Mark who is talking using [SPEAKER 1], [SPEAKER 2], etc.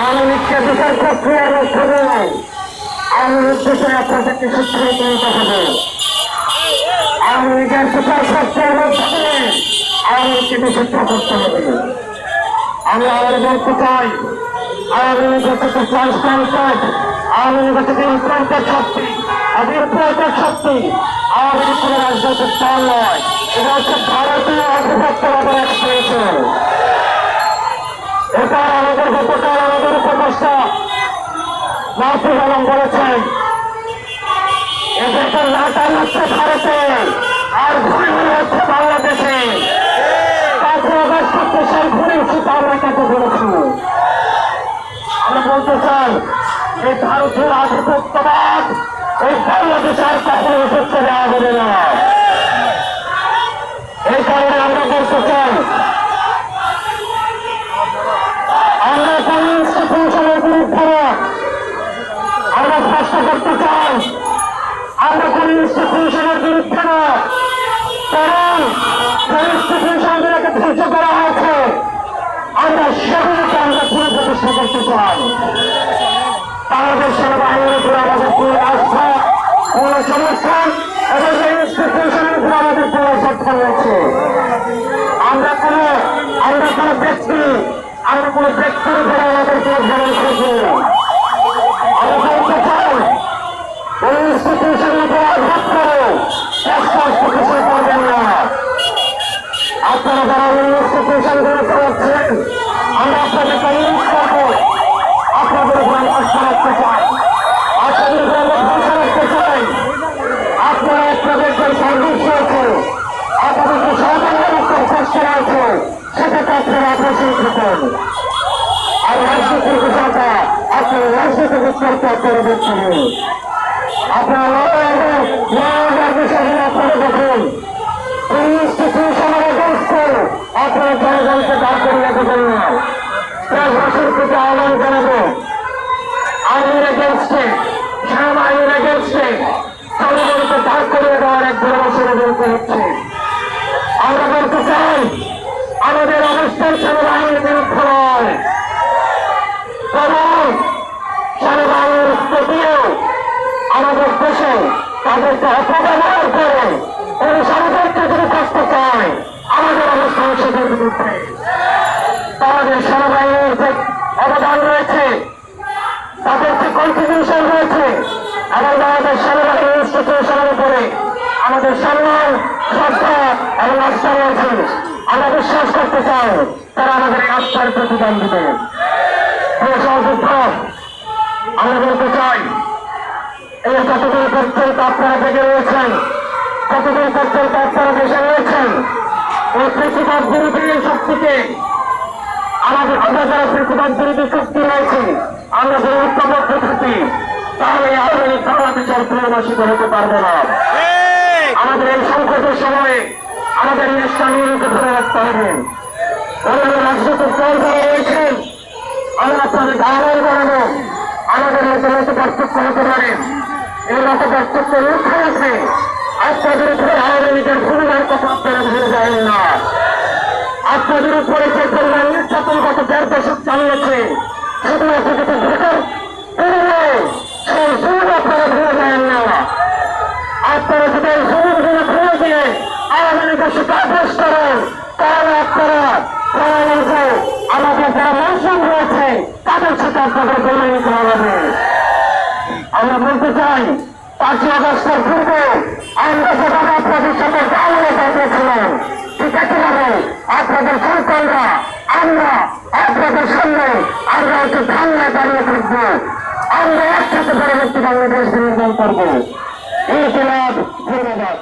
[SPEAKER 1] আওয়ামী লীগকে বিচার প্রক্রিয়ার মধ্যে দিয়ে আওয়ামী লীগ দেশে আপনাদেরকে সূত্রে পরিণত হবে। আওয়ামী লীগের বিচার প্রক্রিয়ার মধ্যে দিয়ে আওয়ামী লীগকে নিষিদ্ধ করতে হবে। আমি আবার বলতে চাই, আওয়ামী লীগ হচ্ছে ট্রান্সপ্লান্টেড, আওয়ামী লীগ হচ্ছে ইমপ্লান্টেড শক্তি, ইমপ্লান্টেড শক্তি। আওয়ামী লীগ কোনো রাজনৈতিক দল নয়, এটা হচ্ছে ভারতীয় আধিপত্যবাদের এক্সপ্রেশন। এটা আমাদের গতকাল আমাদের উপদেষ্টা মাহফুজ আলম বলেছেন, এদেরকে নাটাল হচ্ছে ভারতে আর ঘুরে হচ্ছে বাংলাদেশে। 5 আগস্ট স্পেশাল ঘুরেছি আমরা কাছে বলেছি। আমরা বলতে চাই এই ভারতীয় আধিপত্যবাদ এই বাংলাদেশে আর কখনো সত্যি দেওয়া হবে না। এই কারণে আমরা বলতে চাই, আমরা কোন ইনস্টিটিউশনের বিরুদ্ধে আমরা স্পষ্ট করতে চাই, আমরা কোন ইনস্টিটিউশনের বিরুদ্ধে না, কারণ যে ইনস্টিটিউশনগুলোকে ধ্বংস করা হয়েছে আমরা সেগুলোকে আমরা পুনঃপ্রতিষ্ঠা করতে চাই। বাংলাদেশ সেনাবাহিনীর উপরে আমাদের পুরো আস্থা, পুরো সমর্থন এবং এই ইনস্টিটিউশনের উপরে আমাদের পুরো সমর্থন রয়েছে। আমরা কোনো ব্যক্তি, আমরা কোনো ব্যক্তির উপরে আমাদের কোনো ধরনের খুঁজি। আমরা বলতে চাই ওই ইনস্টিটিউশনের উপরে আঘাত করে স্পষ্ট কিছু করবেন না। আপনারা যারা ওই ইনস্টিটিউশনগুলো চালাচ্ছেন আমরা আপনাদেরকে অনুরোধ করবো, আপনাদের উপর আস্থা রাখতে চাই, আপনাদের উপর আমরা ভরসা রাখতে চাই। আপনারা আপনাদের যে সার্ভিস রয়েছে, আপনাদের যে সহযোগিতা রাখার চেষ্টা রয়েছে, সেটাকে আপনারা অগ্রসর থাকুন। আর রাজনীতির বিষয়টা আপনারা রাজনীতি বিস্তারিত করে দিচ্ছেন। আপনারা বিষয়গুলো আপনারা দেখুন, এই ইনস্টিটিউশনের এগেন্স্টে আপনারা জনগণকে দাঁড় করিয়ে দেবেন না। প্রশাসন থেকে আহ্বান জানাবো, আইনের এগেন্স্টে, সেনাবাহিনীর এগেন্স্টে জনগণকে দাঁড় করিয়ে দেওয়ার এক দুর্বশনে বলতে হচ্ছে। আমরা বলতে চাই আমাদের অবস্থান সেনাবাহিনীর বিরুদ্ধে নয়, কারণ সেনাবাহিনীর স্থিতিও আমাদের দেশে তাদেরকে অপব্যবহার করে এই সরকারকে যদি করতে চায় আমাদের অবস্থান সেটার বিরুদ্ধে। তাদের সেনাবাহিনীর যে অবদান রয়েছে, তাদের যে কন্ট্রিবিউশন রয়েছে এবং আমাদের সেনাবাহিনী ইনস্টিটিউশনের উপরে আমাদের সম্মান, শ্রদ্ধা এবং আস্থা রয়েছে। আমরা বিশ্বাস করতে চাই তারা আমাদের এই আস্থার প্রতিদান দিবে। সহযোদ্ধ আমরা বলতে চাই, এই যতদিন পর্যন্ত আপনারা জেগে রয়েছেন, যতদিন পর্যন্ত আপনারা দেশে রয়েছেন, এই কৃষিকাজ বিরোধী শক্তিকে আমাদের আমরা যারা কৃষিকাজ বিরোধী শক্তি রয়েছে আমরা যদি ঐক্যবদ্ধ থাকি তাহলে আওয়ামী লীগ বাংলাদেশের পুনর্বাসিত হতে পারবে না। আমাদের এই সংকটের সময়ে আমাদের নিষ্ঠানীয়কে ধরে রাখতে হবে। অন্যান্য রাজনৈতিক দল যারা রয়েছেন আমরা আপনাদের আহ্বান জানাবো, আমাদের মধ্যে মতো পার্থক্য হতে পারে, এর মতো পার্থক্য লক্ষ্য আছে। আপনাদের উপরে আওয়ামী লীগের ভূমিকার কথা আপনারা ভুলে যাবেন না। আপনাদের উপরে যে পরিমাণ নির্যাতন গত 1.5 দশক চালিয়েছে, শুধু আপনাদেরকে ভোটার সেই জুন আপনারা ভুলে যাবেন না। আপনারা যদি এই জুনগুলো ভুলে দিয়ে আওয়ামী লীগের সাথে আদেশ করেন তাহলে আপনারা আমাদের যারা মৌসুম রয়েছে তাদের সাথে আপনাদের গণনা নিতে হবে। আমরা বলতে চাই 5 আগস্টের পূর্বে আমরা যেভাবে আপনাদের সাথে গাঁয়ে দাঁড়িয়েছিলাম ঠিক একইভাবে আপনাদের সন্তানরা আমরা আপনাদের সামনে আমরা একটু ধান্না দাঁড়িয়ে থাকবো। আমরা একসাথে পরবর্তী বাংলাদেশ নির্মাণ করবো। ইনকিলাব জিন্দাবাদ।